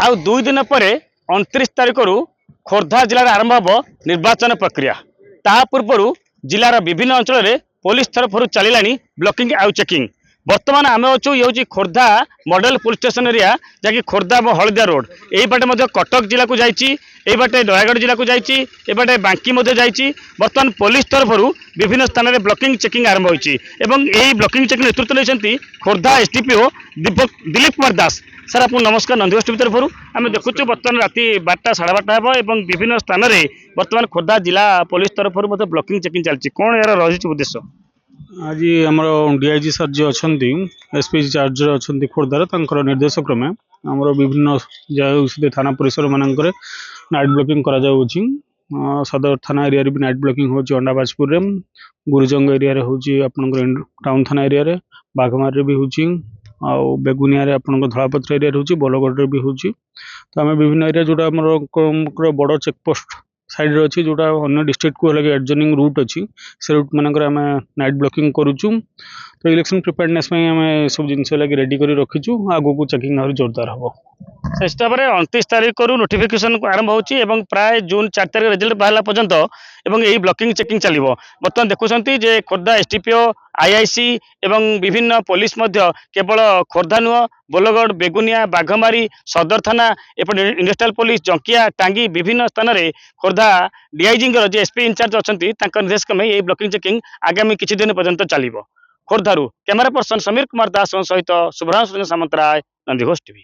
आउ 2 दिन पर 29 तारिख रु खोर्धा जिले में आरंभ हो निर्वाचन प्रक्रिया। ता पूर्व जिलार विभिन्न अंचल में पुलिस तरफ चलला ब्लॉकिंग आउ चेकिंग। बर्तमान आम अच्छु ये Khordha model police station area जहाँकि खोर्धा हलदिया रोड यही बाटे कटक जिला को जाइए बाटे नयागढ़ जिला को जाइए बाटे बांकी बर्तमान पुलिस तरफ विभिन्न स्थान में ब्लॉकिंग चेकिंग आरंभ होती है। ब्लॉकिंग चेकिंग नेतृत्व नहीं खोर्धा एसडीपीओ दिलीप कुमार दास। सर आप नमस्कार नंदीगोष्ठ तरफ आम देखु बर्तमान राति 12टा 12:30 हम विभिन्न स्थान में बर्तमान खोर्धा जिला पुलिस तरफ ब्लॉकिंग चेकिंग चलती कौन यार रही उद्देश्य? आज आमर डीआईजी सर जी अच्छा एसपी चार्ज अच्छा खोर्धार निर्देश क्रमे आमर विभिन्न थाना परिसर मानक नाइट ब्लॉकिंग करा सदर थाना एरिया भी नाइट ब्लॉकिंग होची अंडाबाजपुर गुरुजंग एरिया होची टाउन थाना एरिया बाघमार भी होची बेगुनिया धलापत्र एरिया होची बलगढ़ भी होची। तो आम विभिन्न एरिया जोटा आमर बड़ चेकपोस्ट साइड अच्छी जोटा अन्य डिस्ट्रिक्ट को लगे एडजॉइनिंग रूट अच्छी से रूट मानक आम नाइट ब्लॉकिंग करुचु। तो इलेक्शन प्रिपेयरनेस आम सब जिन लगे रेडी कर रखीचु आगो को चेकिंग आहुरी जोरदार हम। हिसाब से 29 तारिख रु नोटिफिकेशन आरंभ होची प्राय जून 4 तारिख रिजल्ट बाहर पर्यंत यही ब्लॉकिंग चेकिंग चलो। बर्तमान देखुं जे खोर्धा एसडीपीओ आईआईसी एवं विभिन्न पुलिस केवल खोर्धा नुह बोलगढ़ बेगुनिया बाघमारी सदर थाना एपटे इंडस्ट्रियल पुलिस जंकिया टांगी विभिन्न स्थान में खोर्धा डीआईजी एसपी इंचार्ज अच्छा निर्देश क्रमे यही ब्लॉकिंग चेकिंग आगामी किछि दिन पर्यंत चलो। खोर्धारू कैमरा पर्सन समीर कुमार दास सहित शुभ्रांशु सामंतराय नंदीघोष टीवी।